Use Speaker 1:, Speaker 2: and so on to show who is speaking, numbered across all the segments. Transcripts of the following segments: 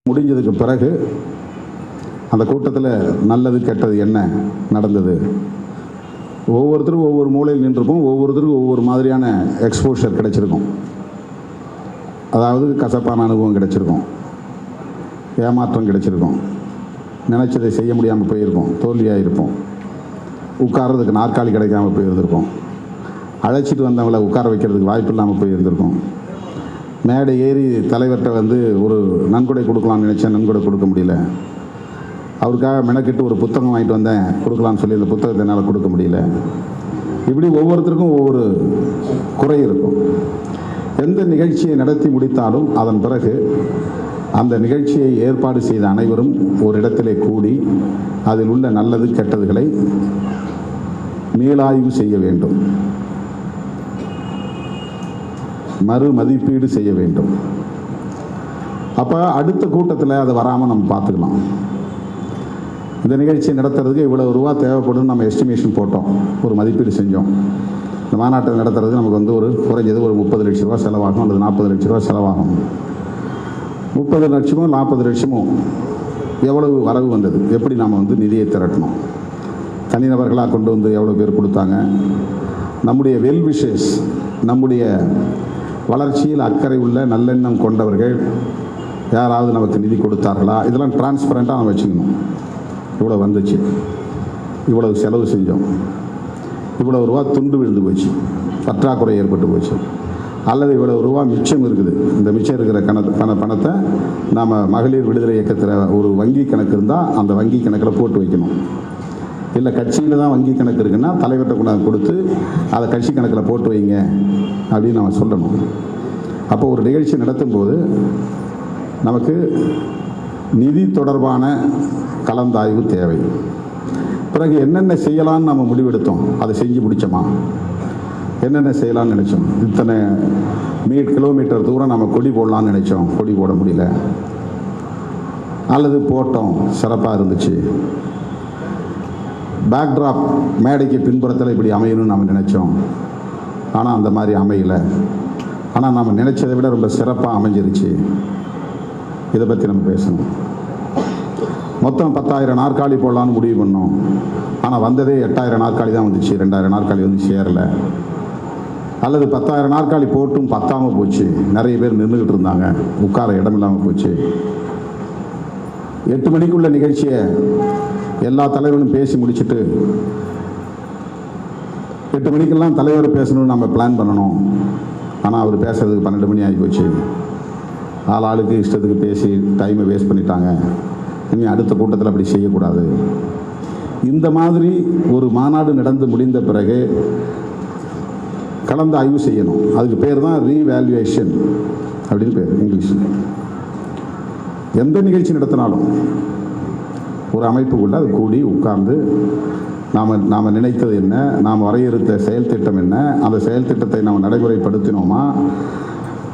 Speaker 1: முடிஞ்சதுக்கு பிறகு அந்த கூட்டத்தில் நல்லது கெட்டது என்ன நடந்தது, ஒவ்வொருத்தரும் ஒவ்வொரு மூலையில் நின்றுருப்போம், ஒவ்வொருத்தருக்கும் ஒவ்வொரு மாதிரியான எக்ஸ்போஷர் கிடைச்சிருக்கும். அதாவது கசப்பான அனுபவம் கிடைச்சிருக்கும், ஏமாற்றம் கிடைச்சிருக்கும், நினைச்சதை செய்ய முடியாமல் போயிருக்கோம், தோல்வியாக இருப்போம், உட்கார்றதுக்கு நாற்காலி கிடைக்காமல் போயிருந்திருக்கோம், அழைச்சிட்டு வந்தவங்களை உட்கார வைக்கிறதுக்கு வாய்ப்பு இல்லாமல் போயிருந்திருக்கோம், மேடை ஏறி தலைவர்கிட்ட ஒரு நன்கொடை கொடுக்கலாம்னு நினச்சேன், நன்கொடை கொடுக்க முடியல, அவருக்காக மெனக்கிட்டு ஒரு புத்தகம் வாங்கிட்டு வந்தேன் கொடுக்கலான்னு சொல்லி அந்த புத்தகத்தை என்னால் கொடுக்க முடியல. இப்படி ஒவ்வொருத்தருக்கும் ஒவ்வொரு குறை இருக்கும். எந்த நிகழ்ச்சியை நடத்தி முடித்தாலும் அதன் பிறகு அந்த நிகழ்ச்சியை ஏற்பாடு செய்த அனைவரும் ஒரு இடத்திலே கூடி அதில் உள்ள நல்லது கெட்டதுகளை மீளாய்வு செய்ய வேண்டும், மறு மதிப்பீடு செய்ய வேண்டும். அப்போ அடுத்த கூட்டத்தில் அது வராமல் நம்ம பார்த்துக்கலாம். இந்த நிகழ்ச்சியை நடத்துறதுக்கு இவ்வளவு ரூபா தேவைப்படும் நம்ம எஸ்டிமேஷன் போட்டோம், ஒரு மதிப்பீடு செஞ்சோம். இந்த மாநாட்டை நடத்துறதுக்கு நமக்கு ஒரு குறைஞ்சது ஒரு 30 லட்ச ரூபா செலவாகும் அல்லது 40 லட்ச ரூபா செலவாகும். 30 லட்சமோ 40 லட்சமோ எவ்வளவு வரவு வந்தது, எப்படி நாம் நிதியை திரட்டணும், தனிநபர்களாக கொண்டு எவ்வளோ பேர் கொடுத்தாங்க, நம்முடைய வெல் விஷஸ், நம்முடைய வளர்ச்சியில் அக்கறை உள்ள நல்லெண்ணம் கொண்டவர்கள் யாராவது நமக்கு நிதி கொடுத்தார்களா, இதெல்லாம் டிரான்ஸ்பரண்ட்டாக நம்ம வச்சுக்கணும். இவ்வளோ வந்துச்சு, இவ்வளவு செலவு செஞ்சோம், இவ்வளவு ரூபா துண்டு விழுந்து போச்சு, பற்றாக்குறை ஏற்பட்டு போச்சு, அல்லது இவ்வளவு ரூபா மிச்சம் இருக்குது, இந்த மிச்சம் இருக்கிற பணத்தை நாம் மகளிர் விடுதலை இயக்கத்தில் ஒரு வங்கி கணக்கு இருந்தால் அந்த வங்கி கணக்கில் போட்டு வைக்கணும். இல்லை கட்சியில் தான் வங்கி கணக்கு இருக்குன்னா தலைவர்கிட்ட கொண்டாந்து கொடுத்து அதை கட்சி கணக்கில் போட்டு வைங்க அப்படின்னு நம்ம சொல்லணும். அப்போ ஒரு நிகழ்ச்சி நடத்தும்போது நமக்கு நிதி தொடர்பான கலந்தாய்வு தேவை. பிறகு என்னென்ன செய்யலான்னு நம்ம முடிவெடுத்தோம், அதை செஞ்சு முடித்தோமா, என்னென்ன செய்யலாம்னு நினச்சோம், இத்தனை கிலோமீட்டர் தூரம் நம்ம கொடி போடலான்னு நினச்சோம், கொடி போட முடியல, அல்லது போட்டோம் சிறப்பாக இருந்துச்சு, பேக்ட்ராப் மேடைக்கு பின்புறத்தில் இப்படி அமையணும்னு நம்ம நினச்சோம், ஆனால் அந்த மாதிரி அமையலை, ஆனால் நம்ம நினச்சதை விட ரொம்ப சிறப்பாக அமைஞ்சிருச்சு. இதை பற்றி நம்ம பேசணும். மொத்தம் 10,000 நாற்காலி போடலான்னு முடிவு பண்ணோம், ஆனால் வந்ததே 8,000 நாற்காலி தான் வந்துச்சு, 2,000 நாற்காலி சேரலை. அல்லது 10,000 நாற்காலி போட்டும் பத்தாமல் போச்சு, நிறைய பேர் நின்றுக்கிட்டு இருந்தாங்க, உட்கார இடம் இல்லாமல் போச்சு. 8 மணிக்குள்ள நிகழ்ச்சியை எல்லா தலைவர்களும் பேசி முடிச்சுட்டு 8 மணிக்கெல்லாம் தலைவர் பேசணும்னு நம்ம பிளான் பண்ணணும், ஆனால் அவர் பேசுறதுக்கு 12 மணி ஆகி போச்சு. ஆளுக்கு இஷ்டத்துக்கு பேசி டைமை வேஸ்ட் பண்ணிட்டாங்க, இனி அடுத்த கூட்டத்தில் அப்படி செய்யக்கூடாது. இந்த மாதிரி ஒரு மாநாடு நடந்து முடிந்த பிறகு கலந்து ஆய்வு செய்யணும். அதுக்கு பேர் தான் ரீவேல்யூவேஷன் அப்படின்னு பேர் இங்கிலீஷில். எந்த நிகழ்ச்சி நடத்தினாலும் ஒரு அமைப்புக்குள்ள அது கூடி உட்கார்ந்து நாம் நினைத்தது என்ன, நாம் வரையறுத்த செயல் திட்டம் என்ன, அந்த செயல் திட்டத்தை நாம் நடைமுறைப்படுத்தினோமா,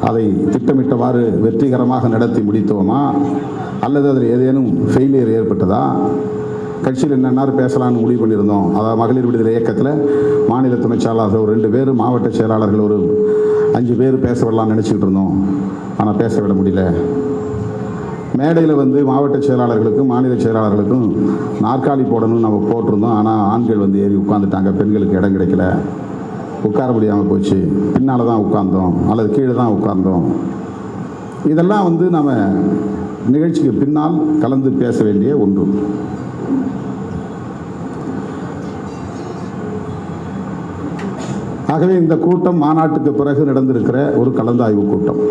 Speaker 1: அதை திட்டமிட்டவாறு வெற்றிகரமாக நடத்தி முடித்தோமா, அல்லது அதில் ஏதேனும் ஃபெயிலியர் ஏற்பட்டதா, கட்சியில் என்னென்ன பேசலான்னு முடிவு பண்ணியிருந்தோம். அதாவது மகளிர் விடுதலை இயக்கத்தில் மாநில துணை செயலாளர்கள் ஒரு 2 பேர், மாவட்ட செயலாளர்கள் ஒரு 5 பேர் பேச விடலாம்னு நினச்சிக்கிட்டு இருந்தோம், ஆனால் பேச விட முடியல. மேடையில் மாவட்ட செயலாளர்களுக்கும் மாநில செயலாளர்களுக்கும் நாற்காலி போடணும்னு நம்ம போட்டிருந்தோம், ஆனால் ஆண்கள் ஏறி உட்காந்துட்டாங்க, பெண்களுக்கு இடம் கிடைக்கல, உட்கார முடியாமல் போச்சு, பின்னால் தான் உட்கார்ந்தோம் அல்லது கீழே தான் உட்கார்ந்தோம். இதெல்லாம் நம்ம நிகழ்ச்சிக்கு பின்னால் கலந்து பேச வேண்டிய ஒன்று. ஆகவே இந்த கூட்டம் மாநாட்டுக்கு பிறகு நடந்திருக்கிற ஒரு கலந்தாய்வு கூட்டம்.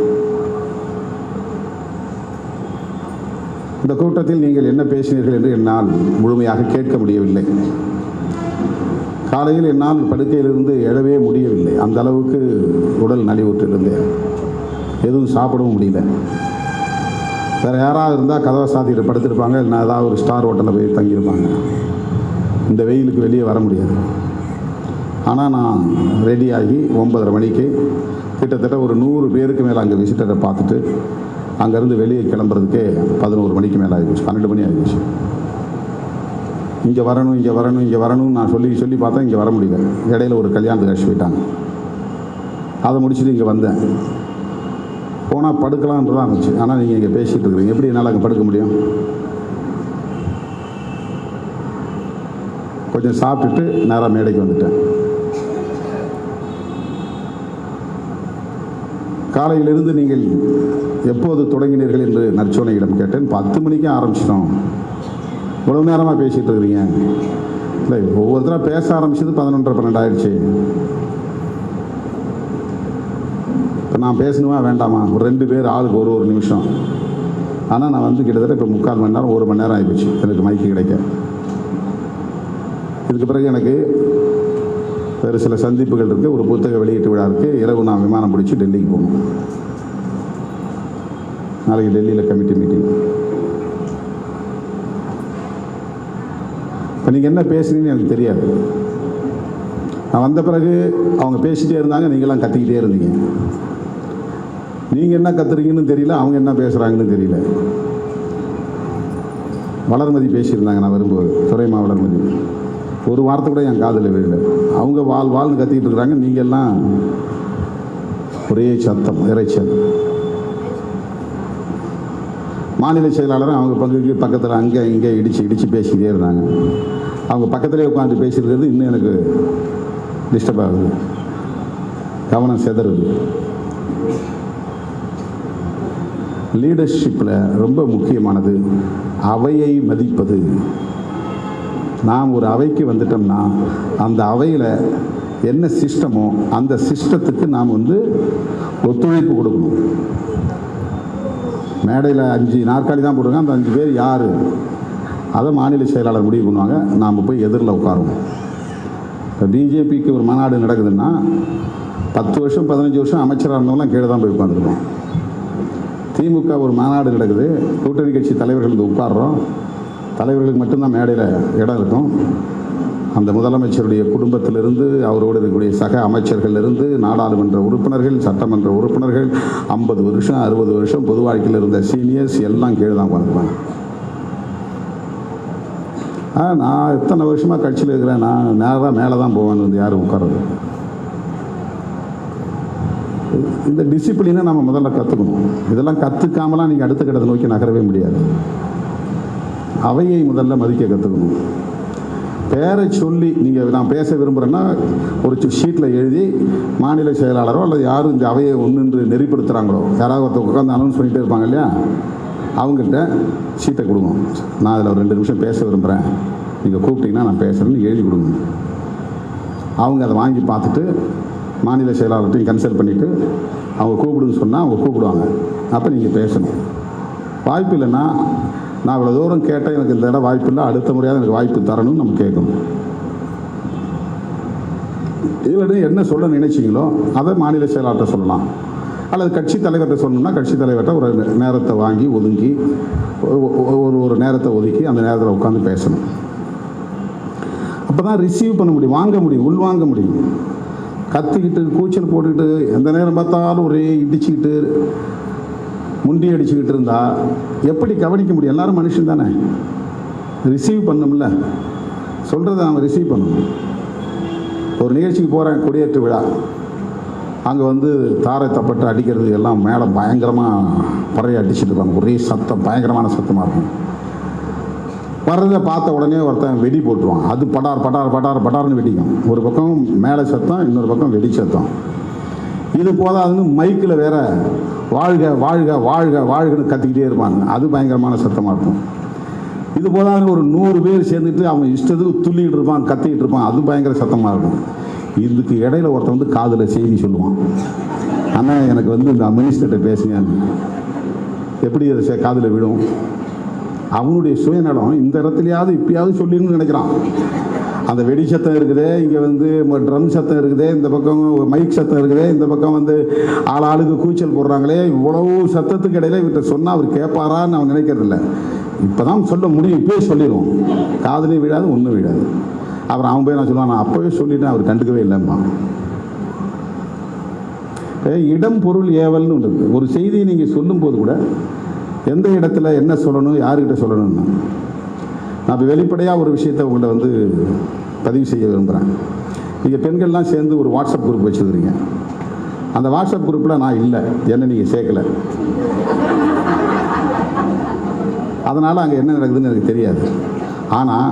Speaker 1: இந்த கூட்டத்தில் நீங்கள் என்ன பேசினீர்கள் என்று என்னால் முழுமையாக கேட்க முடியவில்லை. காலையில் என்னால் படுக்கையிலிருந்து எழவே முடியவில்லை, அந்த அளவுக்கு உடல் நலிவுற்றிருந்தேன், எதுவும் சாப்பிடவும் முடியல. வேறு யாராவது இருந்தால் கதவை சாத்திட்டு படுத்திருப்பாங்க, இல்லைனா ஏதாவது ஒரு ஸ்டார் ஹோட்டலில் போய் தங்கியிருப்பாங்க. இந்த வெயிலுக்கு வெளியே வர முடியாது. ஆனால் நான் ரெடியாகி 9:30 மணிக்கு கிட்டத்தட்ட ஒரு 100 பேருக்கு மேலே அங்கே விசிட்டரை பார்த்துட்டு அங்கேருந்து வெளியே கிளம்புறதுக்கே 11 மணிக்கு மேலே ஆகிப்போச்சு, 12 மணி ஆகிப்போச்சு. இங்கே வரணும் இங்கே வரணும் இங்கே வரணும்னு நான் சொல்லி பார்த்தேன், இங்கே வர முடியல. இடையில ஒரு கல்யாணத்துக்கு அழைச்சி போயிட்டாங்க, அதை முடிச்சுட்டு இங்கே வந்தேன். போனால் படுக்கலான்ட்டு தான் இருந்துச்சு. ஆனால் நீங்கள் இங்கே பேசிகிட்டு இருக்கிறீங்க, எப்படி என்னால் அங்கே படுக்க முடியும்? கொஞ்சம் சாப்பிட்டுட்டு நேராக மேடைக்கு வந்துட்டேன். காலையிலிருந்து நீங்கள் எப்போது தொடங்கினீர்கள் என்று நற்சோனையிடம் கேட்டேன். 10 மணிக்கு ஆரம்பிச்சிட்டோம். இவ்வளவு நேரமாக பேசிகிட்டு இருக்கிறீங்க. இல்லை, ஒவ்வொருத்தராக பேச ஆரம்பிச்சது 11:30 12 ஆயிடுச்சு. இப்போ நான் பேசணுமா வேண்டாமா? ஒரு 2 பேர் ஆளுக்கு ஒரு நிமிஷம். ஆனால் நான் வந்து கிட்டத்தட்ட இப்போ 3/4 மணி நேரம் 1 மணி நேரம் ஆகிடுச்சு எனக்கு மைக்கு கிடைக்க. இதுக்கு பிறகு எனக்கு வேறு சில சந்திப்புகள் இருக்குது. ஒரு புத்தக வெளியீட்டு விழா இருக்குது. இரவு நான் விமானம் பிடிச்சி டெல்லிக்கு போகணும். நாளைக்கு டெல்லியில் கமிட்டி மீட்டிங். இப்போ நீங்கள் என்ன பேசுனீங்கன்னு எனக்கு தெரியாது. நான் வந்த பிறகு அவங்க பேசிகிட்டே இருந்தாங்க, நீங்களாம் கத்திக்கிட்டே இருந்தீங்க. நீங்கள் என்ன கத்துறீங்கன்னு தெரியல, அவங்க என்ன பேசுகிறாங்கன்னு தெரியல. வளர்மதி பேசியிருந்தாங்க நான் வரும்போது, துரைமா வளர்மதி. ஒரு வார்த்தை கூட என் காதில் விழல. அவங்க வாழ்னு கத்திக்கிட்டு இருக்கிறாங்க, நீங்கள் எல்லாம் ஒரே சத்தம், இறைச்சல். மாநில செயலாளரும் அவங்க பங்குக்கு பக்கத்தில் அங்கே இங்கே இடித்து பேசிக்கிட்டே இருந்தாங்க. அவங்க பக்கத்திலே உட்காந்து பேசியிருக்கிறது இன்னும் எனக்கு டிஸ்டர்ப் ஆகுது, கவனம் செதறுது. லீடர்ஷிப்பில் ரொம்ப முக்கியமானது அவையை மதிப்பது. நாம் ஒரு அவைக்கு வந்துட்டோம்னா அந்த அவையில் என்ன சிஸ்டமோ அந்த சிஸ்டத்துக்கு நாம் வந்து ஒத்துழைப்பு கொடுக்கணும். மேடையில் 5 நாற்காலி தான் போடுவாங்க, அந்த 5 பேர் யார் அதை மாநில செயலாளர் முடிவு பண்ணுவாங்க. நாம் போய் எதிரில் உட்காருவோம். இப்போ பிஜேபிக்கு ஒரு மாநாடு நடக்குதுன்னா 10 வருஷம் 15 வருஷம் அமைச்சராக இருந்தவங்களாம் கீழே தான் போய் உட்காந்துருக்கோம். திமுக ஒரு மாநாடு நடக்குது, கூட்டணி கட்சி தலைவர்கள் வந்து உட்கார்றோம். தலைவர்களுக்கு மட்டும்தான் மேடையில் இடம் இருக்கும். அந்த முதலமைச்சருடைய குடும்பத்திலிருந்து, அவரோடு இருக்கக்கூடிய சக அமைச்சர்களிலிருந்து, நாடாளுமன்ற உறுப்பினர்கள், சட்டமன்ற உறுப்பினர்கள், 50 வருஷம் 60 வருஷம் பொது வாழ்க்கையில் இருந்த சீனியர்ஸ் எல்லாம் கீழே தான் உட்காந்துருப்பாங்க. நான் எத்தனை வருஷமாக கட்சியில் இருக்கிறேன், நான் நேராக மேலே தான் போவேன்னு வந்து யாரும் உட்கார்றது. இந்த டிசிப்ளினை நம்ம முதல்ல கற்றுக்கணும். இதெல்லாம் கற்றுக்காமலாம் நீங்கள் அடுத்த கட்டத்தை நோக்கி நகரவே முடியாது. அவையை முதல்ல மதிக்க கற்றுக்கணும். பேரை சொல்லி நீங்கள் நான் பேச விரும்புகிறேன்னா ஒரு ஷீட்டில் எழுதி மாநில செயலாளரோ அல்லது யாரும் இந்த அவையை ஒன்று நெறிப்படுத்துகிறாங்களோ, யாராவது ஒருத்தர் உட்காந்து அனௌன்ஸ் பண்ணிகிட்டே இருப்பாங்க இல்லையா, அவங்கள்ட்ட ஷீட்டை கொடுங்க. நான் அதில் ஒரு 2 நிமிஷம் பேச விரும்புகிறேன், நீங்கள் கூப்பிட்டீங்கன்னா நான் பேசுகிறேன்னு எழுதி கொடுங்க. அவங்க அதை வாங்கி பார்த்துட்டு மாநில செயலாளர்கிட்டையும் கன்சல்ட் பண்ணிவிட்டு அவங்க கூப்பிடுன்னு சொன்னால் அவங்க கூப்பிடுவாங்க. அப்போ நீங்கள் பேசணும். வாய்ப்பு இல்லைன்னா, நான் இவ்வளோ தூரம் கேட்டேன், எனக்கு இந்த இடம் வாய்ப்பு இல்லை, அடுத்த முறையாக எனக்கு வாய்ப்பு தரணும்னு நம்ம கேட்கணும். இதில் என்ன சொல்ல நினைச்சிங்களோ அதை மாநில செயலாளர்கிட்ட சொல்லலாம். அல்லது கட்சி தலைவர்கிட்ட சொல்லணும்னா கட்சி தலைவர்கிட்ட ஒரு நேரத்தை வாங்கி ஒதுங்கி ஒரு நேரத்தை ஒதுக்கி அந்த நேரத்தில் உட்காந்து பேசணும். அப்போ தான் ரிசீவ் பண்ண முடியும், வாங்க முடியும், உள்வாங்க முடியும். கத்திக்கிட்டு கூச்சல் போட்டுக்கிட்டு எந்த நேரம் பார்த்தாலும் ஒரே இடிச்சுக்கிட்டு முண்டி அடிச்சுக்கிட்டு இருந்தால் எப்படி கவனிக்க முடியும்? எல்லாரும் மனுஷன் தானே, ரிசீவ் பண்ணணும்ல, சொல்கிறத நம்ம ரிசீவ் பண்ணணும். ஒரு நிகழ்ச்சிக்கு போகிறேன், கொடியேற்று விழா, அங்கே வந்து தாரை தப்பட்டு அடிக்கிறது எல்லாம் மேலே பயங்கரமாக பறைய அடிச்சுட்டு இருப்பாங்க. ஒரே சத்தம், பயங்கரமான சத்தமாக இருக்கும். வர்றதை பார்த்த உடனே ஒருத்தன் வெடி போட்டுருவான். அது படார் படார் படார் படார்னு வெடிக்கும். ஒரு பக்கம் மேலே சத்தம், இன்னொரு பக்கம் வெடி சத்தம். இது போதாதுன்னு மைக்கில் வேற வாழ்க வாழ்க வாழ்க வாழ்கன்னு கத்திக்கிட்டே இருப்பாங்க. அது பயங்கரமான சத்தமாக இருக்கும். இது போதாதுன்னு ஒரு 100 பேர் சேர்ந்துட்டு அவன் இஷ்டத்துக்கு துள்ளிக்கிட்டு இருப்பான், கத்திக்கிட்டு இருப்பான். அது பயங்கர சத்தமாக இருக்கும். இதுக்கு இடையில ஒருத்தன் வந்து காதில் செய்தி சொல்லுவான், ஆனால் எனக்கு வந்து இந்த மினிஸ்டர்கிட்ட பேசுங்க. எப்படி அதை காதில் விடும்? அவனுடைய சுயநலம் இந்த இடத்துலையாவது இப்பயாவது சொல்லிடணும்னு நினைக்கிறான். அந்த வெடி சத்தம் இருக்குதே, இங்கே வந்து ட்ரம் சத்தம் இருக்குதே, இந்த பக்கம் மைக் சத்தம் இருக்குதே, இந்த பக்கம் வந்து ஆளுக்கு கூச்சல் போடுறாங்களே, இவ்வளவு சத்தத்துக்கு இடையில இவர்கிட்ட சொன்னால் அவர் கேட்பாரான்னு அவன் நினைக்கிறதில்ல. இப்போ தான் சொல்ல முடியும், இப்போயே சொல்லிடுவோம். காதலையும் விழாது, ஒன்றும் விழாது. அப்புறம் அவன் போய் நான் சொல்லுவான், நான் அப்போவே சொல்லிட்டேன், அவர் கண்டுக்கவே இல்லைம்பான். இடம் பொருள் ஏவல்னு ஒன்று இருக்குது. ஒரு செய்தியை நீங்கள் சொல்லும்போது கூட எந்த இடத்துல என்ன சொல்லணும், யாருக்கிட்ட சொல்லணும்னா, நான் இப்போ வெளிப்படையாக ஒரு விஷயத்தை உங்களை வந்து பதிவு செய்ய விரும்புகிறேன். நீங்கள் பெண்கள்லாம் சேர்ந்து ஒரு வாட்ஸ்அப் குரூப் வச்சுருக்கிறீங்க. அந்த வாட்ஸ்அப் குரூப்பில் நான் இல்லை, என்ன நீங்கள் சேர்க்கல. அதனால் அங்கே என்ன நடக்குதுன்னு எனக்கு தெரியாது. ஆனால்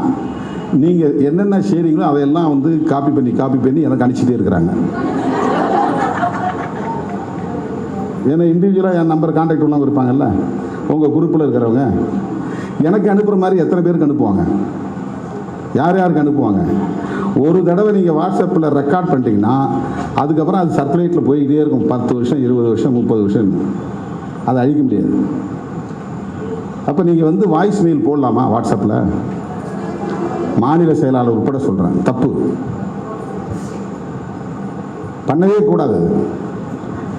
Speaker 1: நீங்கள் என்னென்ன ஷேரிங்களோ அதையெல்லாம் வந்து காப்பி பண்ணி எனக்கு அனுப்பிச்சிட்டே இருக்கிறாங்க. ஏன்னா இண்டிவிஜுவலாக என் நம்பர் கான்டாக்ட் உள்ளவங்க இருப்பாங்கல்ல, உங்கள் குரூப்பில் இருக்கிறவங்க எனக்கு அனுப்புகிற மாதிரி எத்தனை பேருக்கு அனுப்புவாங்க, யார் யாருக்கு அனுப்புவாங்க. ஒரு தடவை நீங்கள் வாட்ஸ்அப்பில் ரெக்கார்ட் பண்ணிட்டீங்கன்னா அதுக்கப்புறம் அது சர்க்குலேட்டில் போய்கிட்டே இருக்கும். 10 வருஷம் 20 வருஷம் 30 வருஷம் அதை அழிக்க முடியாது. அப்போ நீங்கள் வந்து வாய்ஸ் மெயில் போடலாமா வாட்ஸ்அப்பில்? மாநில செயலாளர் உட்பட சொல்கிறேன், தப்பு, பண்ணவே கூடாது.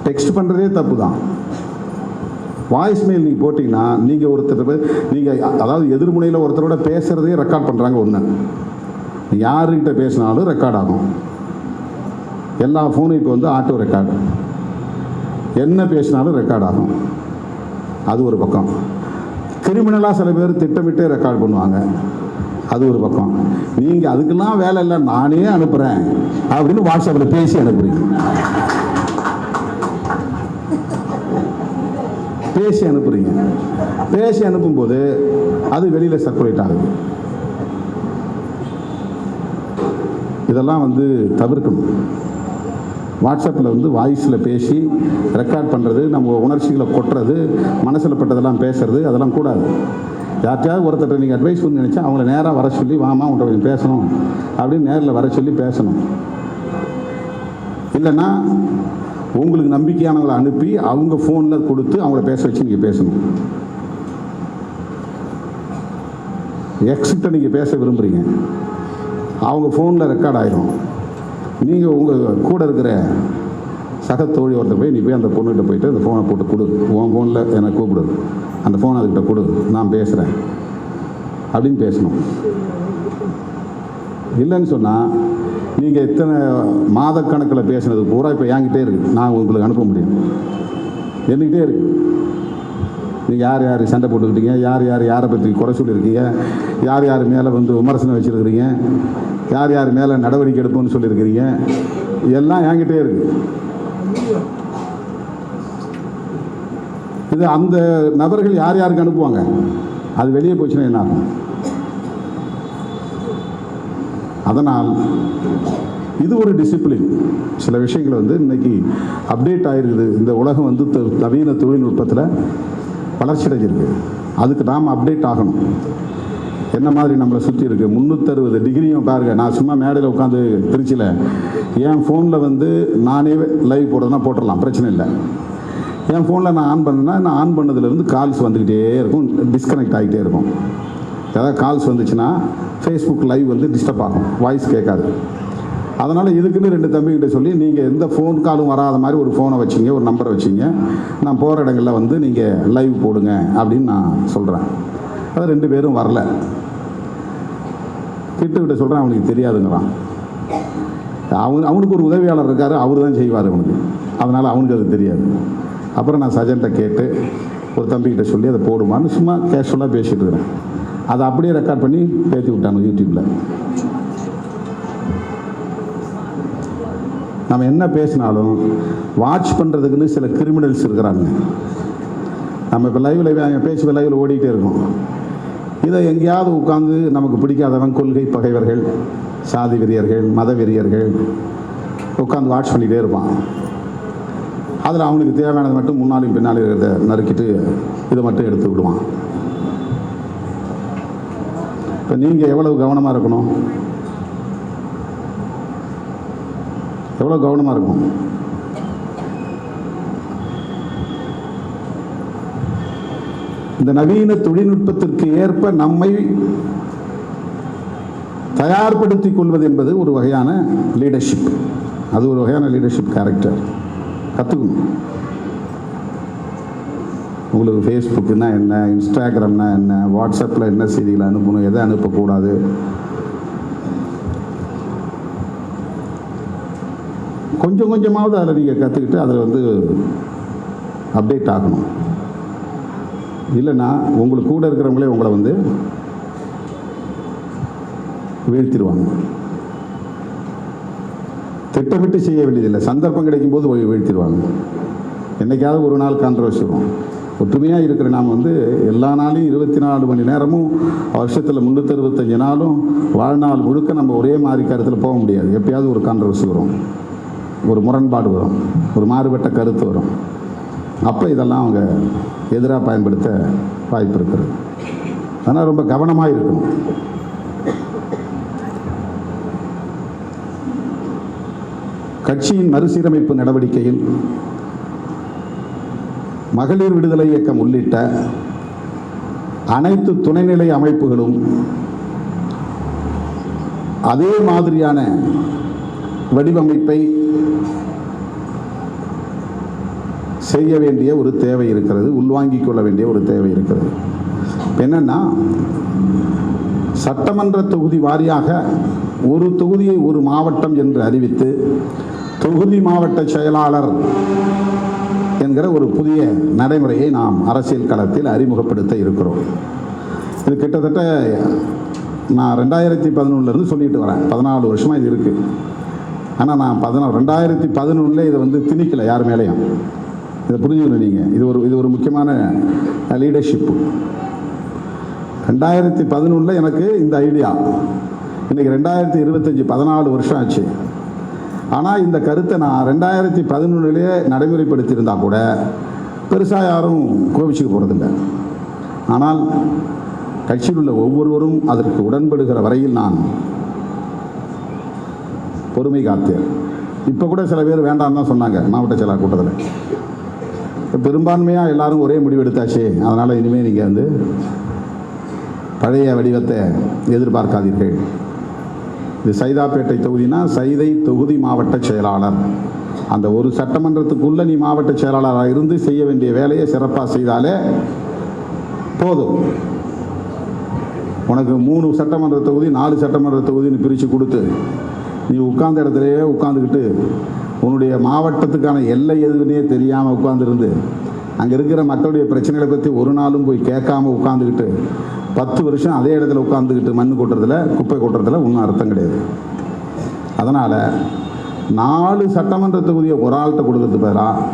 Speaker 1: டெக்ஸ்ட் பண்ணுறதே தப்பு தான். வாய்ஸ் மெயில் நீங்கள் போட்டிங்கன்னா நீங்கள் ஒருத்தர் நீங்கள் அதாவது எதிர்முனையில் ஒருத்தரோட பேசுகிறதே ரெக்கார்ட் பண்ணுறாங்க. ஒன்று, யாருக்கிட்ட பேசினாலும் ரெக்கார்ட் ஆகும். எல்லா ஃபோனும் இப்போ வந்து ஆட்டோ ரெக்கார்டு, என்ன பேசினாலும் ரெக்கார்ட் ஆகும். அது ஒரு பக்கம். கிரிமினலாக சில பேர் திட்டமிட்டே ரெக்கார்ட் பண்ணுவாங்க, அது ஒரு பக்கம். நீங்கள் அதுக்கெல்லாம் வேலை இல்லை, நானே அனுப்புகிறேன் அப்படின்னு வாட்ஸ்அப்பில் பேசி அனுப்புறீங்க. பேசி அனுப்பும்போது அது வெளியில் சர்க்குலேட் ஆகுது. இதெல்லாம் வந்து தவிர்க்கணும். வாட்ஸ்அப்பில் வந்து வாய்ஸில் பேசி ரெக்கார்ட் பண்ணுறது, நம்ம உணர்ச்சிகளை கொட்டுறது, மனசில் பட்டதெல்லாம் பேசுறது, அதெல்லாம் கூடாது. யார்கிட்டையாவது ஒருத்தர் நீங்கள் அட்வைஸ் பண்ணி நினச்சா அவங்கள நேராக வர சொல்லி, வாமா உன்ட்ட கொஞ்சம் பேசணும் அப்படின்னு நேரில் வர சொல்லி பேசணும். இல்லைன்னா உங்களுக்கு நம்பிக்கையானவங்களை அனுப்பி அவங்க ஃபோனில் கொடுத்து அவங்கள பேச வச்சு நீங்கள் பேசணும். எக்ஸ்கிட்ட நீங்கள் பேச விரும்புகிறீங்க, அவங்க ஃபோனில் ரெக்கார்ட் ஆகிடும். நீங்கள் உங்கள் கூட இருக்கிற சக தோழி ஒருத்தர் போய் நீ போய் அந்த பொண்ணுகிட்ட போயிட்டு அந்த ஃபோனை போட்டு கொடு, உன் ஃபோனில் என்னை கூப்பிடு, அந்த ஃபோனை அதுக்கிட்ட கொடு, நான் பேசுகிறேன் அப்படின்னு பேசணும். இல்லைன்னு சொன்னால் நீங்கள் இத்தனை மாதக்கணக்கில் பேசுனது பூரா இப்போ என்கிட்டே இருக்குது, நான் உங்களுக்கு அனுப்ப முடியும். என்கிட்டே இருக்குது. நீங்கள் யார் யார் சண்டை போட்டுக்கிட்டீங்க, யாரை பற்றி குறை சொல்லியிருக்கீங்க, யார் மேலே வந்து விமர்சனம் வச்சுருக்கிறீங்க, யார் மேலே நடவடிக்கை எடுப்போம்னு சொல்லியிருக்கிறீங்க, எல்லாம் என்கிட்டே இருக்குது. இது அந்த நபர்கள் யாருக்கு அனுப்புவாங்க, அது வெளியே போச்சுன்னா என்ன ஆகும்? அதனால் இது ஒரு டிசிப்ளின். சில விஷயங்கள் வந்து இன்னைக்கு அப்டேட் ஆகிருக்குது. இந்த உலகம் வந்து நவீன தொழில்நுட்பத்தில் வளர்ச்சி அடைஞ்சிருக்கு. அதுக்கு நாம் அப்டேட் ஆகணும். என்ன மாதிரி நம்மளை சுற்றி இருக்குது 360 டிகிரியும் பாருங்கள். நான் சும்மா மேடையில் உட்காந்து திருச்சியில் என் ஃபோனில் வந்து நானே லைவ் போடுறதுனா போட்டுடலாம், பிரச்சனை இல்லை. என் ஃபோனில் நான் ஆன் பண்ணேன்னா நான் ஆன் பண்ணதுலேருந்து கால்ஸ் வந்துக்கிட்டே இருக்கும், டிஸ்கனெக்ட் ஆகிட்டே இருக்கும். ஏதாவது கால்ஸ் வந்துச்சுன்னா ஃபேஸ்புக் லைவ் வந்து டிஸ்டர்ப் ஆகும், வாய்ஸ் கேட்காது. அதனால் இதுக்குன்னு 2 தம்பிக்கிட்ட சொல்லி நீங்கள் எந்த ஃபோன் காலும் வராத மாதிரி ஒரு ஃபோனை வச்சிங்க, ஒரு நம்பரை வச்சிங்க, நான் போகிற இடங்களில் வந்து நீங்கள் லைவ் போடுங்க அப்படின்னு நான் சொல்கிறேன். அது 2 பேரும் வரல. கிட்ட சொல்கிறேன், அவனுக்கு தெரியாதுங்கிறான். அவனுக்கு ஒரு உதவியாளர் இருக்கார், அவர் தான் செய்வார் அவனுக்கு, அதனால் அவனுக்கு அது தெரியாது. அப்புறம் நான் சஜன்ட்ட கேட்டு ஒரு தம்பிக்கிட்ட சொல்லி அதை போடுமான்னு சும்மா கேஷுவலாக பேசிகிட்டு இருக்கிறேன். அதை அப்படியே ரெக்கார்ட் பண்ணி பேசி விட்டாங்க யூடியூப்பில். நம்ம என்ன பேசினாலும் வாட்ச் பண்ணுறதுக்குன்னு சில கிரிமினல்ஸ் இருக்கிறாங்க. நம்ம இப்போ லைவில் பேசி லைவில் ஓடிக்கிட்டே இருக்கோம். இதை எங்கேயாவது உட்காந்து நமக்கு பிடிக்காதவன், கொள்கை பகைவர்கள், சாதி வெறியர்கள், மத வெறியர்கள் உட்காந்து வாட்ச் பண்ணிகிட்டே இருப்பான். அதில் அவனுக்கு தேவையானது மட்டும் முன்னாலும் பின்னாலும் இருக்கிறத நறுக்கிட்டு இதை மட்டும் எடுத்து விடுவான். இப்போ நீங்கள் எவ்வளவு கவனமாக இருக்கணும், எவ்வளோ கவனமாக இருக்கணும். இந்த நவீன தொழில்நுட்பத்திற்கு ஏற்ப நம்மை தயார்படுத்திக் கொள்வது என்பது ஒரு வகையான லீடர்ஷிப். அது ஒரு வகையான லீடர்ஷிப் கேரக்டர். கற்றுக்கணும். உங்களுக்கு ஃபேஸ்புக்குன்னா என்ன, இன்ஸ்டாகிராம்னா என்ன, வாட்ஸ்அப்பில் என்ன செய்திகளை அனுப்பணும், எதை அனுப்பக்கூடாது, கொஞ்சம் கொஞ்சமாவது அதில் நீங்கள் கற்றுக்கிட்டு அதில் வந்து அப்டேட் ஆகணும். இல்லைன்னா உங்களுக்கு கூட இருக்கிறவங்களே உங்களை வந்து வீழ்த்திடுவாங்க. திட்டமிட்டு செய்ய வேண்டியதில்லை, சந்தர்ப்பம் கிடைக்கும் போது வீழ்த்திடுவாங்க. என்றைக்காவது ஒரு நாள் கான்ட்ரவர்சி வரும். ஒற்றுமையாக இருக்கிற நாம் எல்லா நாளையும் 24 மணி நேரமும் வருஷத்தில் 365 நாளும் வாழ்நாள் முழுக்க நம்ம ஒரே மாதிரி கருத்தில் போக முடியாது. எப்பயாவது ஒரு கான்ட்ரவர்சி வரும், ஒரு முரண்பாடு வரும், ஒரு மாறுபட்ட கருத்து வரும். அப்போ இதெல்லாம் அவங்க எதிராக பயன்படுத்த வாய்ப்பு இருக்கிறது. அதனால் ரொம்ப கவனமாக இருக்கணும். கட்சியின் மறுசீரமைப்பு நடவடிக்கையில் மகளிர் விடுதலை இயக்கம் உள்ளிட்ட அனைத்து துணைநிலை அமைப்புகளும் அதே மாதிரியான வடிவமைப்பை செய்ய வேண்டிய ஒரு தேவை இருக்கிறது, உள்வாங்கிக் கொள்ள வேண்டிய ஒரு தேவை இருக்கிறது. என்னன்னா, சட்டமன்ற தொகுதி வாரியாக ஒரு தொகுதியை ஒரு மாவட்டம் என்று அறிவித்து தொகுதி மாவட்ட செயலாளர் என்கிற ஒரு புதிய நடைமுறையை நாம் அரசியல் களத்தில் அறிமுகப்படுத்த இருக்கிறோம். இது கிட்டத்தட்ட நான் 2011 சொல்லிட்டு வரேன். 14 வருஷமாக இது இருக்குது. ஆனால் நான் 2011 இதை திணிக்கலை யார் மேலேயும். இதை புரிஞ்சுக்கணும் நீங்கள். இது ஒரு முக்கியமான லீடர்ஷிப்பு. 2011 எனக்கு இந்த ஐடியா. இன்றைக்கி 2025, 14 வருஷம் ஆச்சு. ஆனால் இந்த கருத்தை நான் 2011 நடைமுறைப்படுத்தியிருந்தால் கூட பெருசாக யாரும் கோபிச்சுக்க போகிறதில்லை. ஆனால் கட்சியில் உள்ள ஒவ்வொருவரும் அதற்கு உடன்படுகிற வரையில் நான் பொறுமை காத்தேன். இப்போ கூட சில பேர் வேண்டாம் தான் சொன்னாங்க மாவட்ட செயலாளர் கூட்டத்தில். பெரும்பான்மையாக எல்லாரும் ஒரே முடிவு எடுத்தாச்சு. அதனால் இனிமேல் நீங்கள் பழைய வடிவத்தை எதிர்பார்க்காதீர்கள். இது சைதாப்பேட்டை தொகுதினா சைதை தொகுதி மாவட்ட செயலாளர். அந்த ஒரு சட்டமன்றத்துக்குள்ளே நீ மாவட்ட செயலாளராக இருந்து செய்ய வேண்டிய வேலையை சிறப்பாக செய்தாலே போதும். உனக்கு 3 சட்டமன்ற தொகுதி 4 சட்டமன்ற தொகுதின்னு பிரித்து கொடுத்து நீ உட்கார்ந்த இடத்துலையே உட்காந்துக்கிட்டு உன்னுடைய மாவட்டத்துக்கான எல்லை எதுன்னே தெரியாமல் உட்காந்துருந்து அங்கே இருக்கிற மக்களுடைய பிரச்சனைகளை பற்றி ஒரு நாளும் போய் கேட்காம உட்காந்துக்கிட்டு 10 வருஷம் அதே இடத்துல உட்காந்துக்கிட்டு மண் கொட்டுறதுல குப்பை கொட்டுறதுல ஒன்றும் அர்த்தம் கிடையாது. அதனால் 4 சட்டமன்ற தொகுதியை ஒரு ஆள்கிட்ட கொடுக்கறது பதிலாக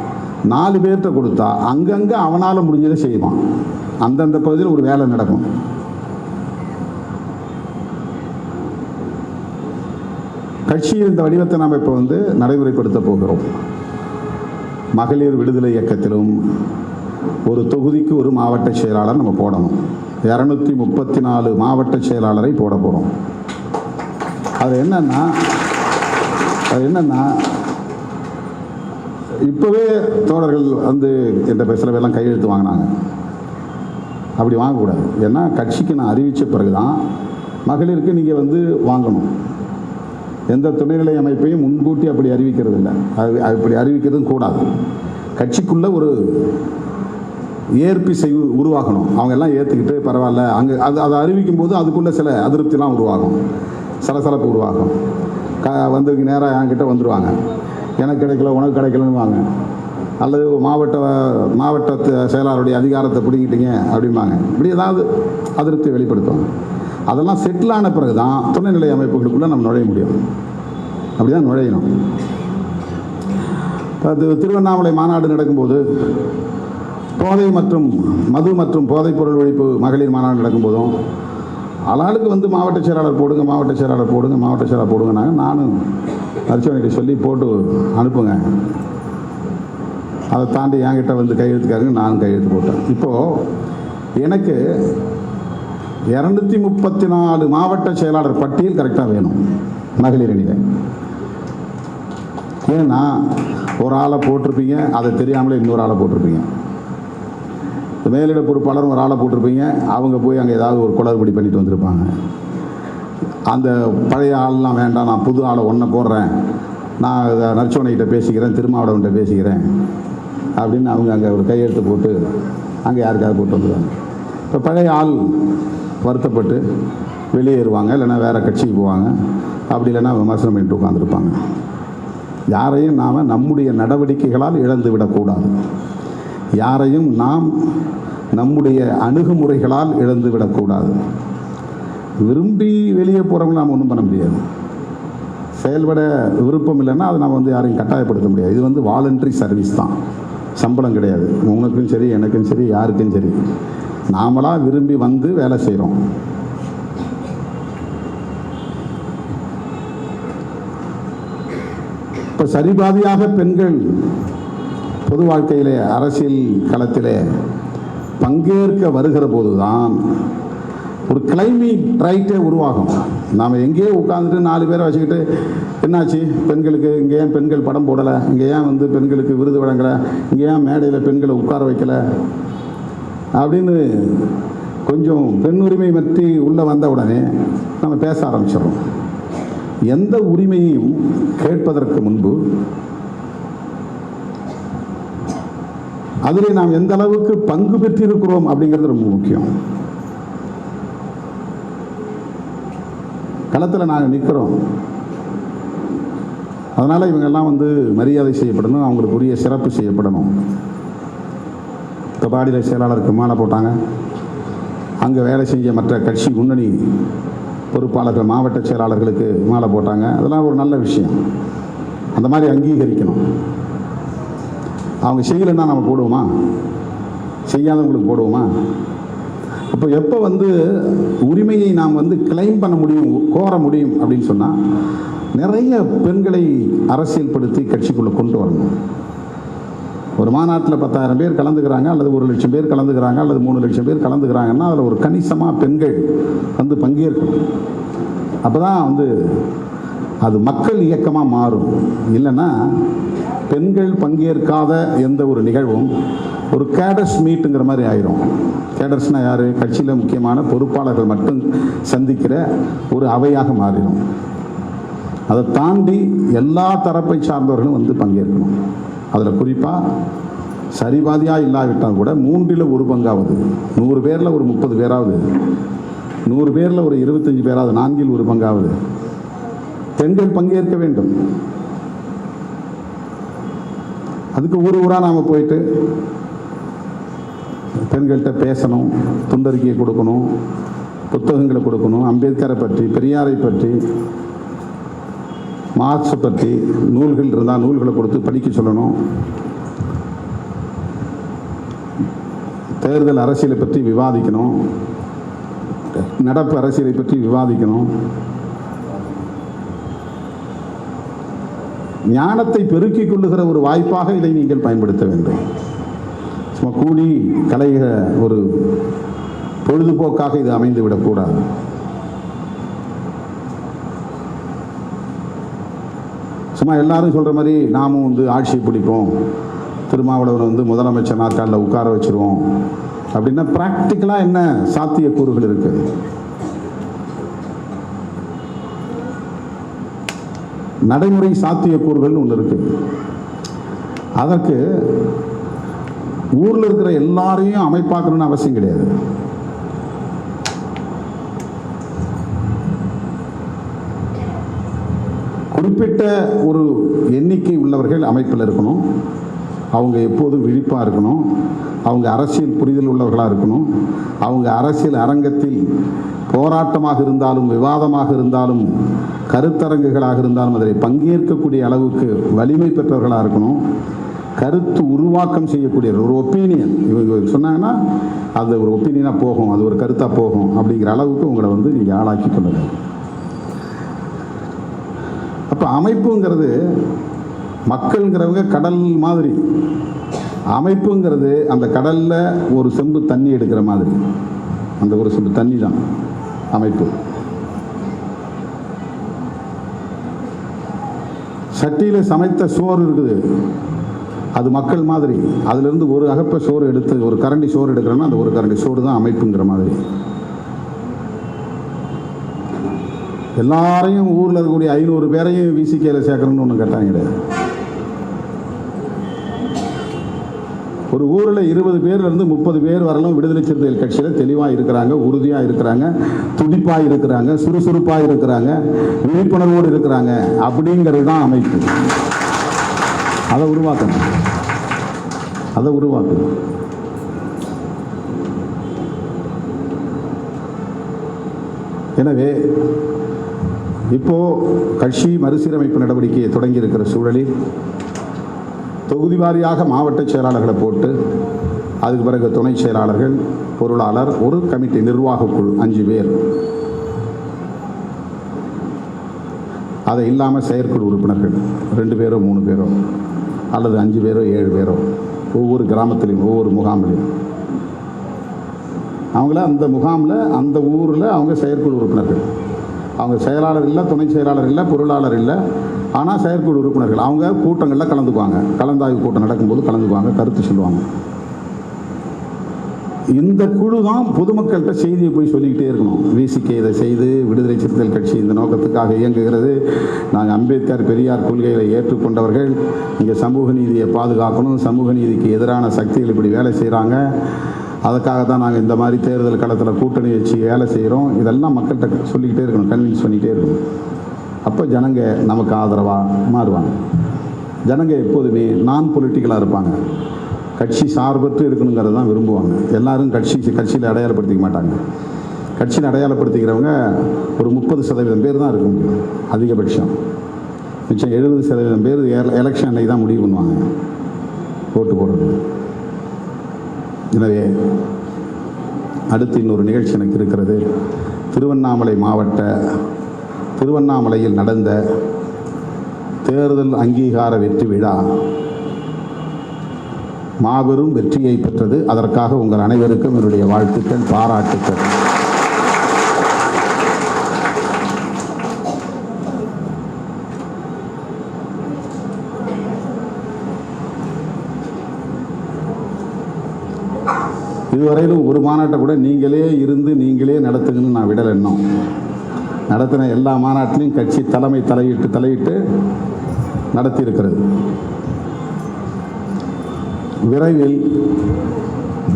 Speaker 1: 4 பேர்கிட்ட கொடுத்தா அங்கங்கே அவனால் முடிஞ்சதை செய்வான். அந்தந்த பகுதியில் ஒரு வேலை நடக்கும். கட்சியில் இந்த வடிவத்தை நாம் இப்போ நடைமுறைப்படுத்த போகிறோம். மகளிர் விடுதலை இயக்கத்திலும் ஒரு தொகுதிக்கு ஒரு மாவட்ட செயலாளர் நம்ம போடணும். 234 மாவட்ட செயலாளரை போட போகிறோம். அது என்னன்னா இப்போவே தோழர்கள் என்ற சில பேர்லாம் கையெழுத்து வாங்கினாங்க. அப்படி வாங்கக்கூடாது. ஏன்னா கட்சிக்கு நான் அறிவித்த பிறகு தான் மகளிருக்கு நீங்கள் வாங்கணும். எந்த துணைநிலை அமைப்பையும் முன்கூட்டி அப்படி அறிவிக்கிறது இல்லை. அப்படி அறிவிக்கிறதும் கூடாது. கட்சிக்குள்ளே ஒரு ஏற்பிசை உருவாகணும். அவங்க எல்லாம் ஏற்றுக்கிட்டு பரவாயில்ல அங்கே அதை அறிவிக்கும் போது அதுக்குள்ளே சில அதிருப்திலாம் உருவாகும், சலசலப்பு உருவாகும். நேராக என்கிட்ட வந்துடுவாங்க, எனக்கு கிடைக்கல உனக்கு கிடைக்கலன்னு வாங்க, அல்லது மாவட்ட செயலாளருடைய அதிகாரத்தை பிடிங்கிட்டீங்க அப்படிம்பாங்க. இப்படி ஏதாவது அதிருப்தி வெளிப்படுத்துவாங்க. அதெல்லாம் செட்டில் ஆன பிறகு தான் துணைநிலை அமைப்புகளுக்குள்ளே நம்ம நுழைய முடியும். அப்படி தான் நுழையணும். அது திருவண்ணாமலை மாநாடு நடக்கும்போது போதை மற்றும் மது மற்றும் போதைப்பொருள் ஒழிப்பு மகளிர் மாநாடு நடக்கும்போதும் ஆளாளுக்கு மாவட்ட செயலாளர் போடுங்க, மாவட்ட செயலாளர் போடுங்க, மாவட்ட செயலாளர் போடுங்கன்னாங்க. நானும் நரிசோனிகிட்ட சொல்லி போட்டு அனுப்புங்க. அதை தாண்டி என்கிட்ட கையெழுத்துக்காருங்க, நானும் கையெழுத்து போட்டேன். இப்போது எனக்கு 234 மாவட்ட செயலாளர் பட்டியல் கரெக்டாக வேணும் மகளிர் அணியில். ஏன்னா ஒரு ஆளை போட்டிருப்பீங்க, அதை தெரியாமலே இன்னொரு ஆளை போட்டிருப்பீங்க. மேலிட பொறுப்பாளர் ஒரு ஆளை போட்டிருப்பீங்க, அவங்க போய் அங்கே ஏதாவது ஒரு குளறுபடி பண்ணிட்டு வந்திருப்பாங்க. அந்த பழைய ஆள்லாம் வேண்டாம், நான் புது ஆளை ஒன்றை போடுறேன், நான் நரிசோனிகிட்ட பேசிக்கிறேன், திருமாவளவன்கிட்ட பேசிக்கிறேன் அப்படின்னு அவங்க அங்கே ஒரு கையெழுத்து போட்டு அங்கே யாருக்காவது போட்டு வந்துடுவாங்க. இப்போ பழைய ஆள் வருத்தப்பட்டு வெளியேறுவாங்க, இல்லைன்னா வேறு கட்சிக்கு போவாங்க, அப்படி இல்லைன்னா விமர்சனம் பண்ணிட்டு உட்காந்துருப்பாங்க. யாரையும் நாம் நம்முடைய நடவடிக்கைகளால் இழந்து விடக்கூடாது. யாரையும் நாம் நம்முடைய அணுகுமுறைகளால் இழந்து விடக்கூடாது. விரும்பி வெளியே போகிறவங்க நாம் ஒன்றும் பண்ண முடியாது. செயல்பட விருப்பம் இல்லைன்னா அதை நம்ம வந்து யாரையும் கட்டாயப்படுத்த முடியாது. இது வந்து வாலண்டரி சர்வீஸ் தான், சம்பளம் கிடையாது. உனக்கும் சரி எனக்கும் சரி யாருக்கும் சரி நாமளாக விரும்பி வந்து வேலை செய்கிறோம். இப்போ சரிபாதியாக பெண்கள் பொது வாழ்க்கையிலே அரசியல் களத்திலே பங்கேற்க வருகிற போதுதான் ஒரு கிளைமிங் ரைட்டே உருவாகும். நாம் எங்கேயோ உட்காந்துட்டு 4 பேரை வச்சுக்கிட்டு என்னாச்சு பெண்களுக்கு இங்கே ஏன் பெண்கள் படம் போடலை, இங்கே ஏன் வந்து பெண்களுக்கு விருது வழங்கலை, இங்கே ஏன் மேடையில் பெண்களை உட்கார வைக்கலை அப்படின்னு கொஞ்சம் பெண் உரிமை பற்றி உள்ளே வந்த உடனே நம்ம பேச ஆரம்பிச்சிடறோம். எந்த உரிமையையும் கேட்பதற்கு முன்பு அதில் நாம் எந்த அளவுக்கு பங்கு பெற்றிருக்கிறோம் அப்படிங்கிறது ரொம்ப முக்கியம். களத்தில் நாங்கள் நிற்கிறோம், அதனால் இவங்கெல்லாம் வந்து மரியாதை செய்யப்படணும், அவங்களுக்கு உரிய சிறப்பு செய்யப்படணும். கபாடியில் செயலாளருக்கு மாலை போட்டாங்க, அங்கே வேலை செஞ்ச மற்ற கட்சி முன்னணி பொறுப்பாளர்கள் மாவட்ட செயலாளர்களுக்கு மாலை போட்டாங்க. அதெல்லாம் ஒரு நல்ல விஷயம், அந்த மாதிரி அங்கீகரிக்கணும். அவங்க செய்யலைன்னா நம்ம போடுவோமா, செய்யாதவங்களுக்கு போடுவோமா? அப்போ எப்போ வந்து உரிமையை நாம் வந்து கிளைம் பண்ண முடியும், கோர முடியும் அப்படின்னு சொன்னால் நிறைய பெண்களை அரசியல் படுத்தி கட்சிக்குள்ளே கொண்டு வரணும். ஒரு மாநாட்டில் 10,000 பேர் கலந்துக்கிறாங்க, அல்லது 1,00,000 பேர் கலந்துக்கிறாங்க, அல்லது 3,00,000 பேர் கலந்துக்கிறாங்கன்னா அதில் ஒரு கணிசமாக பெண்கள் வந்து பங்கேற்கணும். அப்போ தான் வந்து அது மக்கள் இயக்கமாக மாறும். இல்லைன்னா பெண்கள் பங்கேற்காத எந்த ஒரு நிகழ்வும் ஒரு கேடர்ஸ் மீட்டுங்கிற மாதிரி ஆயிரும். கேடர்ஸ்னால் யார்? கட்சியில் முக்கியமான பொறுப்பாளர்கள் மட்டும் சந்திக்கிற ஒரு அவையாக மாறிடும். அதை தாண்டி எல்லா தரப்பை சார்ந்தவர்களும் வந்து பங்கேற்கணும். அதில் குறிப்பாக சரிபாதியாக இல்லாவிட்டால் கூட 3ல் 1 பங்காவது, 100 பேரில் ஒரு 30 பேராவது, 100 பேரில் ஒரு 25 பேராவது, 4ல் 1 பங்காவது பெண்கள் பங்கேற்க வேண்டும். அதுக்கு ஊராக நாம் போயிட்டு பெண்கள்கிட்ட பேசணும், துண்டறிக்கையை கொடுக்கணும், புத்தகங்களை கொடுக்கணும், அம்பேத்கரை பற்றி, பெரியாரை பற்றி, மார்க்ஸை பற்றி நூல்கள் இருந்தால் நூல்களை கொடுத்து படிக்க சொல்லணும். தேர்தல் அரசியலை பற்றி விவாதிக்கணும், நடப்பு அரசியலை பற்றி விவாதிக்கணும். ஞானத்தை பெருக்கிக் கொள்ளுகிற ஒரு வாய்ப்பாக இதை நீங்கள் பயன்படுத்த வேண்டும். சும்மா கூடி கலைகிற ஒரு பொழுதுபோக்காக இது அமைந்து விடக்கூடாது. சும்மா எல்லாரும் சொல்கிற மாதிரி நாமும் வந்து ஆட்சியை பிடிப்போம், திருமாவளவன் வந்து முதலமைச்சர் நாற்காலில் உட்கார வச்சுருவோம் அப்படின்னா ப்ராக்டிக்கலாக என்ன சாத்தியக்கூறுகள் இருக்குது? நடைமுறை சாத்தியக்கூறுகள் ஒன்று இருக்குது. அதற்கு ஊரில் இருக்கிற எல்லாரையும் அமைப்பாக்கணும்னு அவசியம் கிடையாது. குறிப்பிட்ட ஒரு எண்ணிக்கை உள்ளவர்கள் அமைப்பில் இருக்கணும். அவங்க எப்போதும் விழிப்பாக இருக்கணும். அவங்க அரசியல் புரிதல் உள்ளவர்களாக இருக்கணும். அவங்க அரசியல் அரங்கத்தில் போராட்டமாக இருந்தாலும், விவாதமாக இருந்தாலும், கருத்தரங்குகளாக இருந்தாலும் அதில் பங்கேற்கக்கூடிய அளவுக்கு வலிமை பெற்றவர்களாக இருக்கணும். கருத்து உருவாக்கம் செய்யக்கூடிய ஒரு ஒப்பீனியன் இவங்க சொன்னாங்கன்னா அது ஒரு ஒப்பீனியனாக போகும், அது ஒரு கருத்தாக போகும் அப்படிங்கிற அளவுக்கு உங்களை வந்து நீங்கள் ஆளாக்கி கொள்ளுங்க. அப்போ அமைப்புங்கிறது மக்கள்ங்கிறவங்க கடல் மாதிரி, அமைப்புங்கிறது அந்த கடலில் ஒரு செம்பு தண்ணி எடுக்கிற மாதிரி. அந்த ஒரு செம்பு தண்ணி தான் அமைப்பு. சட்டியில் சமைத்த சோறு இருக்குது, அது மக்கள் மாதிரி. அதிலிருந்து ஒரு அகப்பை சோறு எடுத்து, ஒரு கரண்டி சோறு எடுக்கிறோன்னா அந்த ஒரு கரண்டி சோறு தான் அமைப்புங்கிற மாதிரி. எல்லாரையும் ஊரில் இருக்கக்கூடிய 500 பேரையும் விசிகேல சேர்க்கணும்னு ஒன்று கேட்டாங்க கிடையாது. ஒரு ஊரில் 20 பேர்லேருந்து 30 பேர் வரலாம் விடுதலை சிறுத்தைகள் கட்சியில் தெளிவாக இருக்கிறாங்க, உறுதியாக இருக்கிறாங்க, துடிப்பாக இருக்கிறாங்க, சுறுசுறுப்பாக இருக்கிறாங்க, விழிப்புணர்வோடு இருக்கிறாங்க. அப்படிங்கிறது தான் அமைப்பு. அதை உருவாக்கணும், அதை உருவாக்கணும். எனவே இப்போது கட்சி மறுசீரமைப்பு நடவடிக்கையை தொடங்கி இருக்கிற சூழலில் தொகுதி வாரியாக மாவட்ட செயலாளர்களை போட்டு அதுக்கு பிறகு துணை செயலாளர்கள், பொருளாளர், ஒரு கமிட்டி நிர்வாகக் குழு 5 பேர், அதை இல்லாமல் செயற்குழு உறுப்பினர்கள் 2 பேரோ 3 பேரோ அல்லது 5 பேரோ 7 பேரோ ஒவ்வொரு கிராமத்திலையும் ஒவ்வொரு முகாமிலையும் அவங்கள அந்த முகாமில் அந்த ஊரில் அவங்க செயற்குழு உறுப்பினர்கள். அவங்க செயலாளர் இல்லை, துணை செயலாளர் இல்லை, பொருளாளர் இல்லை, ஆனால் செயற்குழு உறுப்பினர்கள். அவங்க கூட்டங்களில் கலந்துக்குவாங்க, கலந்தாய்வு கூட்டம் நடக்கும்போது கலந்துக்குவாங்க, கருத்து சொல்லுவாங்க. இந்த குழு தான் பொதுமக்கள்கிட்ட செய்தியை போய் சொல்லிக்கிட்டே இருக்கணும். விசிகே இதை செய்து, விடுதலை சிறுத்தைகள் கட்சி இந்த நோக்கத்துக்காக இயங்குகிறது, நாங்கள் அம்பேத்கர் பெரியார் கொள்கைகளை ஏற்றுக்கொண்டவர்கள், இங்கே சமூக நீதியை பாதுகாக்கணும், சமூக நீதிக்கு எதிரான சக்திகள் இப்படி வேலை செய்கிறாங்க, அதுக்காக தான் நாங்கள் இந்த மாதிரி தேர்தல் களத்தில் கூட்டணி வச்சு வேலை செய்கிறோம், இதெல்லாம் மக்கள்கிட்ட சொல்லிக்கிட்டே இருக்கணும், கன்வின்ஸ் பண்ணிக்கிட்டே இருக்கணும். அப்போ ஜனங்க நமக்கு ஆதரவாக மாறுவாங்க. ஜனங்க எப்போதுமே நான் பொலிட்டிக்கலாக இருப்பாங்க, கட்சி சார்பற்று இருக்கணுங்கிறது தான் விரும்புவாங்க. எல்லாரும் கட்சியில் அடையாளப்படுத்திக்க மாட்டாங்க. கட்சியில் அடையாளப்படுத்திக்கிறவங்க ஒரு 30% பேர் தான் இருக்க முடியும் அதிகபட்சம். மிச்சம் 70% பேர் எலெக்ஷன் அன்னைக்கு தான் முடிவு பண்ணுவாங்க ஓட்டு போடுறது. எனவே அடுத்து இன்னொரு நிகழ்ச்சி எனக்கு இருக்கிறது. திருவண்ணாமலை மாவட்ட திருவண்ணாமலையில் நடந்த தேர்தல் அங்கீகார வெற்றி விழா மாபெரும் வெற்றியை பெற்றது. அதற்காக உங்கள் அனைவருக்கும் என்னுடைய வாழ்த்துக்கள், பாராட்டுக்கள். இதுவரையிலும் ஒரு மாநாட்டை கூட நீங்களே இருந்து நீங்களே நடத்துங்கன்னு நான் விடலை. இன்னும் நடத்தின எல்லா மாநாட்டிலையும் கட்சி தலைமை தலையிட்டு நடத்தியிருக்கிறது. விரைவில்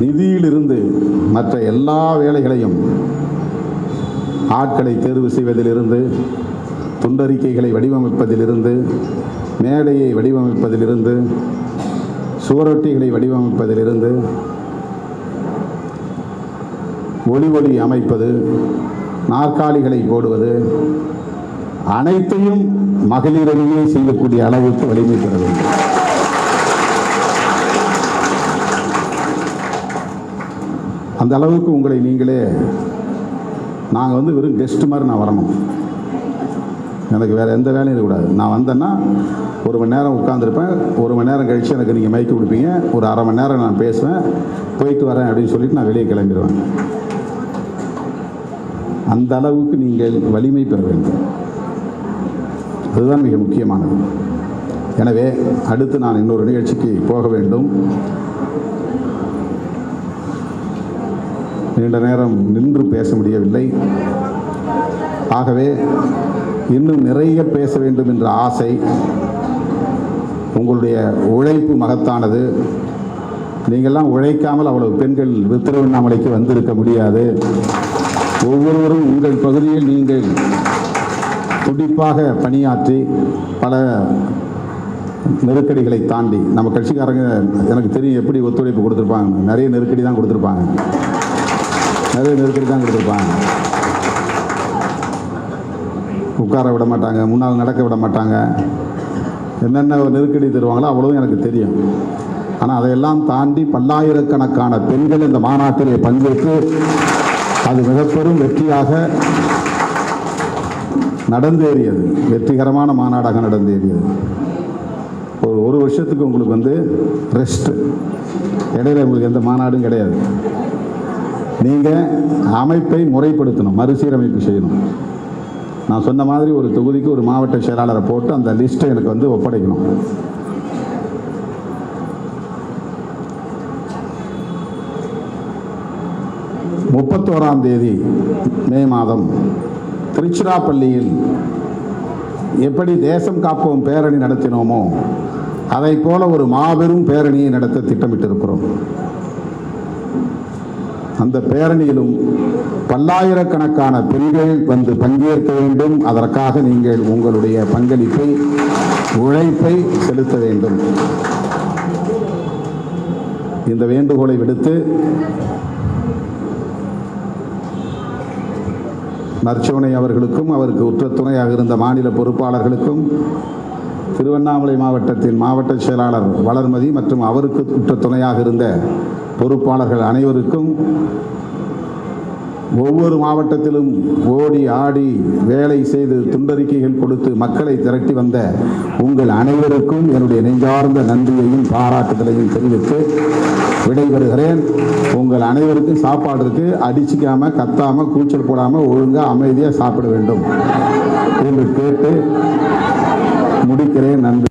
Speaker 1: நிதியிலிருந்து மற்ற எல்லா வேலைகளையும், ஆட்களை தேர்வு செய்வதிலிருந்து, துண்டறிக்கைகளை வடிவமைப்பதிலிருந்து, மேடையை வடிவமைப்பதிலிருந்து, சுவரொட்டிகளை வடிவமைப்பதிலிருந்து, ஒளி அமைப்பது, நாற்காலிகளை போடுவது, அனைத்தையும் மகளிரையே செய்யக்கூடிய அளவுக்கு வலிமை பெற வேண்டும். அந்த அளவுக்கு உங்களை நீங்களே, நாங்கள் வெறும் கெஸ்ட் மாதிரி நான் வரணும், எனக்கு வேறு எந்த வேலையும் இருக்கக்கூடாது. நான் வந்தேன்னா 1 மணி நேரம் உட்காந்துருப்பேன், 1 மணி நேரம் கழித்து எனக்கு நீங்கள் மைக்கு கொடுப்பீங்க, ஒரு அரை மணி நேரம் நான் பேசுவேன், போயிட்டு வரேன் அப்படின்னு சொல்லிட்டு நான் வெளியே கிளம்பிடுவேன். அந்த அளவுக்கு நீங்கள் வலிமை பெற வேண்டும், அதுதான் மிக முக்கியமானது. எனவே அடுத்து நான் இன்னொரு நிகழ்ச்சிக்கு போக வேண்டும். நீண்ட நேரம் நின்று பேச முடியவில்லை. ஆகவே இன்னும் நிறைய பேச வேண்டும் என்ற ஆசை. உங்களுடைய உழைப்பு மகத்தானது. நீங்கள்லாம் உழைக்காமல் அவ்வளவு பெண்கள் திருவண்ணாமலைக்கு வந்திருக்க முடியாது. ஒவ்வொருவரும் உங்கள் பகுதியில் நீங்கள் துடிப்பாக பணியாற்றி பல நெருக்கடிகளை தாண்டி, நம்ம கட்சிக்காரங்க எனக்கு தெரியும் எப்படி ஒத்துழைப்பு கொடுத்துருப்பாங்க. நிறைய நெருக்கடி தான் கொடுத்துருப்பாங்க. உட்கார விட மாட்டாங்க, முன்னால் நடக்க விட மாட்டாங்க, என்னென்ன நெருக்கடி தருவாங்களோ அவ்வளவும் எனக்கு தெரியும். ஆனால் அதையெல்லாம் தாண்டி பல்லாயிரக்கணக்கான பெண்கள் இந்த மாநாட்டிலே பங்கேற்று அது மிகப்பெரும் வெற்றியாக நடந்தேறியது, வெற்றிகரமான மாநாடாக நடந்தேறியது. ஒரு வருஷத்துக்கு உங்களுக்கு ரெஸ்ட், இடையில உங்களுக்கு எந்த மாநாடும் கிடையாது. நீங்கள் அமைப்பை முறைப்படுத்தணும், மறுசீரமைப்பு செய்யணும். நான் சொன்ன மாதிரி ஒரு தொகுதிக்கு ஒரு மாவட்ட செயலாளரை போட்டு அந்த லிஸ்ட்டை எனக்கு ஒப்படைக்கணும். தேதி மே மாதம் திருச்சிராப்பள்ளியில் எப்படி தேசம் காப்போம் பேரணி நடத்தினோமோ அதை போல ஒரு மாபெரும் பேரணியை நடத்த திட்டமிட்டிருக்கிறோம். அந்த பேரணியிலும் பல்லாயிரக்கணக்கான பெண்கள் பங்கேற்க வேண்டும். அதற்காக நீங்கள் உங்களுடைய பங்களிப்பை, உழைப்பை செலுத்த வேண்டும். இந்த வேண்டுகோளை விடுத்து நற்சோனை அவர்களுக்கும், அவருக்கு உற்ற துணையாக இருந்த மாநில பொறுப்பாளர்களுக்கும், திருவண்ணாமலை மாவட்டத்தின் மாவட்ட செயலாளர் வளர்மதி மற்றும் அவருக்கு உற்ற துணையாக இருந்த பொறுப்பாளர்கள் அனைவருக்கும், ஒவ்வொரு மாவட்டத்திலும் ஓடி ஆடி வேலை செய்து துண்டறிக்கைகள் கொடுத்து மக்களை திரட்டி வந்த உங்கள் அனைவருக்கும் என்னுடைய நெஞ்சார்ந்த நன்றியையும் பாராட்டுதலையும் தெரிவித்து விடைபெறுகிறேன். உங்கள் அனைவருக்கும் சாப்பாடு இருக்கு, அடிச்சுக்காம கத்தாம கூச்சல் போடாம ஒழுங்கா அமைதியாக சாப்பிட வேண்டும் என்று கேட்டு முடிக்கிறேன். நன்றி.